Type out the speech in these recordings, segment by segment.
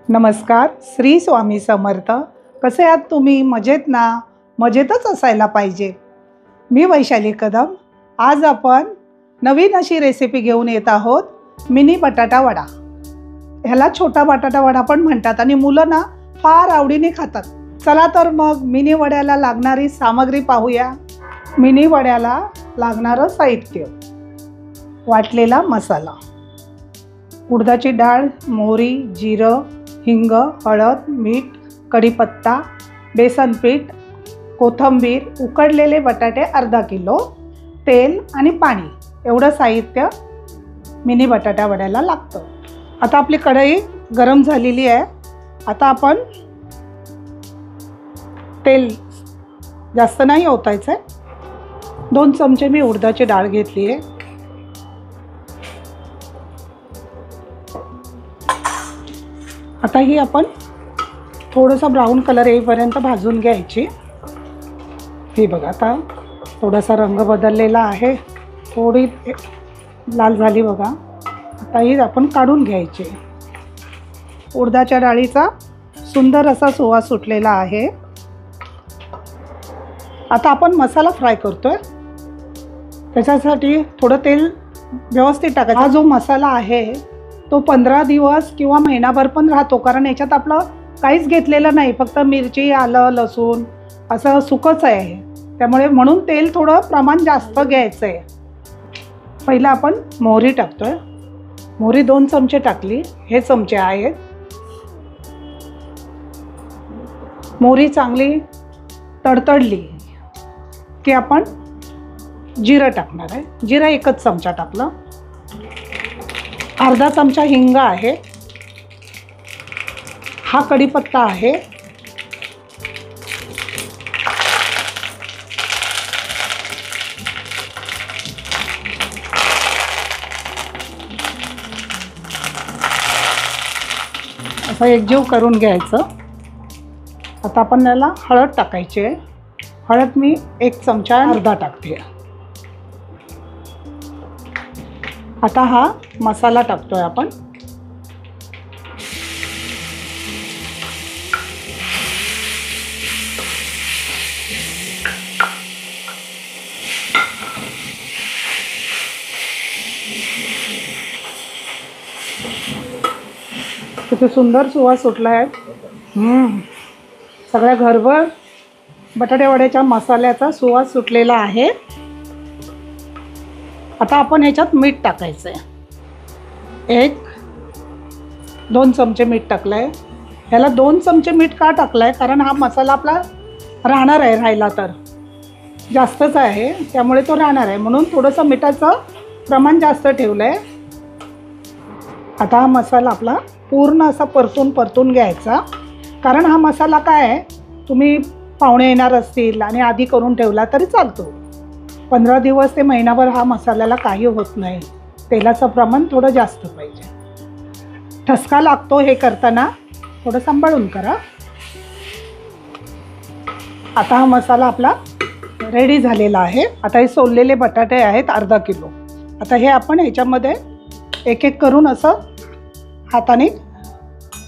नमस्कार, श्री स्वामी समर्थ। कसे आहात तुम्ही? मजेत ना? मजेतच असायला पाहिजे। मी वैशाली कदम। आज आपण नवीन अशी रेसिपी घेऊन येत आहोत, मिनी बटाटा वडा। ह्याला छोटा बटाटा वडा पण म्हणतात आणि मुलं ना फार आवडीने खातात। चला तर मग मिनी वड्याला लागणारी सामग्री पाहूया। मिनी वड्याला लागणारं साहित्य: वाटलेला मसाला, उडदाची डाळ, मोहरी, जिरं, हिंग, हळद, मीठ, कढीपत्ता, बेसन पीठ, कोथिंबीर, उकडलेले बटाटे अर्धा किलो, तेल आणि पाणी एवढं साहित्य मिनी बटाटा वड्याला लागतं। आता आपली कढई गरम झालेली आहे। आता आपण तेल जास्त नाही ओतायचं आहे। 2 चमचे मी उडदाची डाळ घेतली आहे। आता ही आपण थोडंसं ब्राऊन कलर येईपर्यंत भाजून घ्यायची। हे बघा, आता थोडासा रंग बदललेला आहे, थोडी लाल झाली बघा। आता ही आपण काढून घ्यायची। उडदाच्या डाळीचा सुंदर असा सुवास सुटलेला आहे। आता आपण मसाला फ्राय करतोय, त्याच्यासाठी थोडं तेल व्यवस्थित टाकायचं। हा जो मसाला आहे तो 15 दिवस किंवा महिनाभर पण राहतो, कारण याच्यात आपलं काहीच घेतलेलं नाही, फक्त मिरची, आलं, लसूण असं सुकंच आहे। त्यामुळे म्हणून तेल थोडं प्रमाण जास्त घ्यायचं आहे। पहिला आपण मोहरी टाकतोय। मोहरी 2 चमचे टाकली, हे चमचे आहेत। मोहरी चांगली तडतडली की आपण जिरं टाकणार आहे। जिरं 1 चमचा टाकलं। अर्धा चमचा हिंग आहे। हा कढीपत्ता आहे। असं एकजीव करून घ्यायचं। आता आपण याला हळद टाकायची आहे। हळद मी 1 चमचा अर्धा टाकते। आता हा मसाला टाकतोय आपण। किती सुंदर सुवास सुटला आहे। सगळ्या घरभर बटाटे वड्याच्या मसाल्याचा सुवास सुटलेला आहे। आता आपण ह्याच्यात मीठ टाकायचं आहे। 1-2 चमचे मीठ टाकलं आहे। ह्याला 2 चमचे मीठ का टाकलं आहे? कारण हा मसाला आपला राहणार आहे, राहिला तर जास्तच आहे, त्यामुळे तो राहणार आहे, म्हणून थोडंसं मिठाचं प्रमाण जास्त ठेवलं आहे। आता हा मसाला आपला पूर्ण असा परतून घ्यायचा, कारण हा मसाला काय आहे, तुम्ही पाहुणे येणार असतील आणि आधी करून ठेवला तरी चालतो। 15 दिवस ते महिनाभर हा मसाल्याला काही होत नाही। तेलाचं प्रमाण थोडं जास्त पाहिजे। ठसका लागतो हे करताना, थोडं सांभाळून करा। आता हा मसाला आपला रेडी झालेला आहे। आता हे सोललेले बटाटे आहेत अर्धा किलो। आता हे आपण ह्याच्यामध्ये एक करून असं हाताने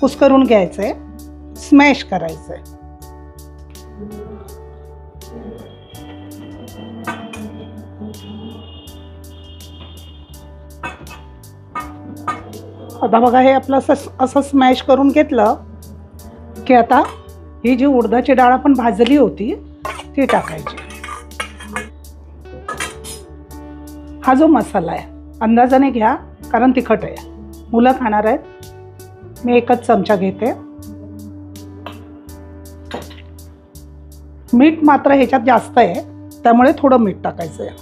कुस्करून घ्यायचं आहे, स्मॅश करायचं आहे। आता बघा, हे आपलं असं स्मॅश करून घेतलं की आता ही जी उडदाची डाळ आपण भाजली होती ती टाकायची। हा जो मसाला आहे अंदाजाने घ्या, कारण तिखट आहे, मुलं खाणार आहेत। मी 1 चमचा घेते। मीठ मात्र ह्याच्यात जास्त आहे, त्यामुळे थोडं मीठ टाकायचं आहे।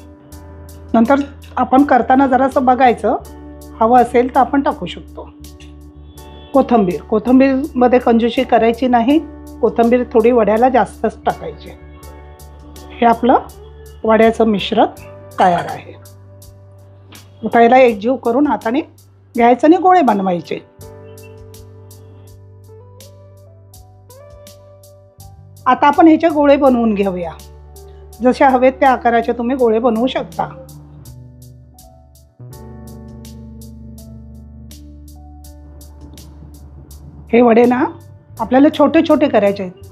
नंतर आपण करताना जरासं बघायचं, हवं असेल तर आपण टाकू शकतो। कोथिंबीरमध्ये कंजूसी करायची नाही, कोथिंबीर थोडी वड्याला जास्तच टाकायची। हे आपलं वड्याचं मिश्रण तयार आहे। आता याला एकजीव करून हाताने घ्यायचं आणि गोळे बनवायचे। आता आपण ह्याचे गोळे बनवून घेऊया। जसे हवेत त्या आकाराचे तुम्ही गोळे बनवू शकता। हे वडे ना आपल्याला छोटे छोटे करायचे आहेत.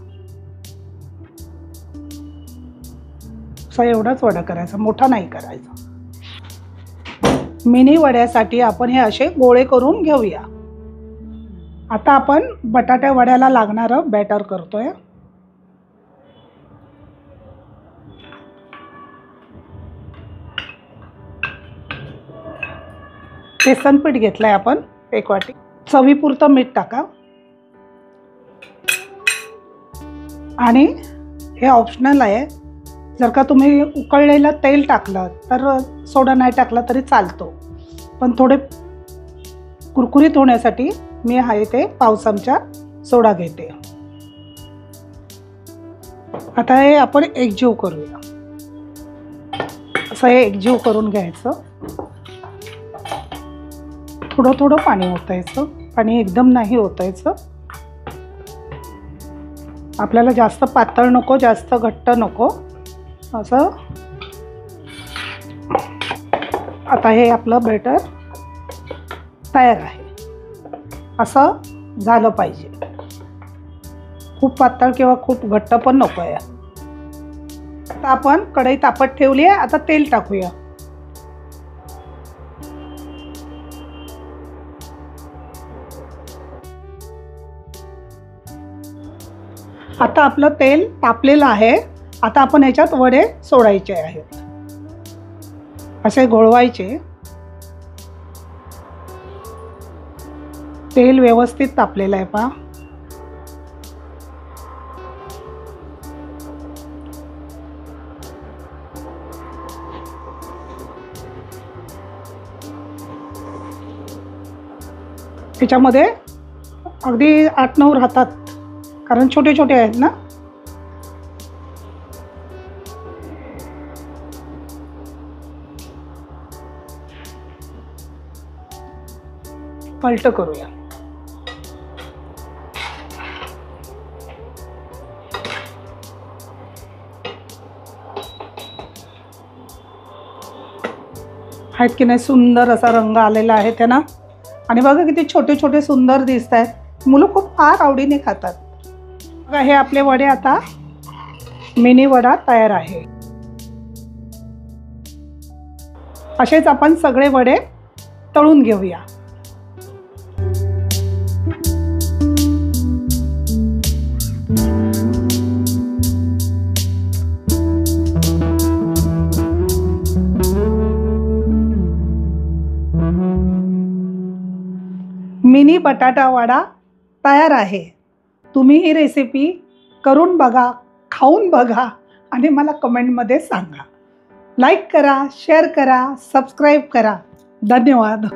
असा एवढाच वडा करायचा, मोठा नाही करायचा. मिनी वड्यासाठी आपण हे असे गोळे करून घेऊया. आता आपण बटाट्या वड्याला लागणारं बॅटर करतोय. बेसन पीठ घेतलंय आपण 1 वाटी. चवीपुरतं मीठ टाका. आणि हे ऑप्शनल आहे. जर का तुम्ही उकळलेलं तेल टाकलं तर सोडा नाही टाकला तरी चालतो, पण थोडे कुरकुरीत होण्यासाठी मी हा इथे पाव चमचा सोडा घेते. आता हे आपण एकजीव करूया. असं हे एकजीव करून घ्यायचं. थोडं थोडं पाणी ओतायचं. पाणी एकदम नाही ओतायचं. आपल्याला जास्त पातळ नको, जास्त घट्ट नको असं. आता हे आपलं बॅटर तयार आहे. असं झालं पाहिजे. खूप पातळ किंवा खूप घट्ट पण नको आहे. आता आपण कढई तापत ठेवली आहे. आता तेल टाकूया. आता आपलं तेल तापलेलं आहे. आता आपण याच्यात वडे सोडायचे आहेत. असे घोळवायचे. तेल व्यवस्थित तापलेलं आहे पहा. त्याच्यामध्ये अगदी 8-9 राहतात, कारण छोटे छोटे आहेत ना. पलट करूया. आहेत की नाही, सुंदर असा रंग आलेला आहे त्यांना. आणि बघा किती छोटे छोटे सुंदर दिसत आहेत. मुलं खूप फार आवडीने खातात. बघा हे आपले वडे आता मिनी वडा तयार आहे. असेच आपण सगळे वडे तळून घेऊया. मिनी बटाटा वडा तयार आहे. तुम्ही ही रेसिपी करून बघा, खाऊन बघा आणि मला कमेंटमध्ये सांगा. लाईक करा, शेअर करा, सबस्क्राईब करा. धन्यवाद.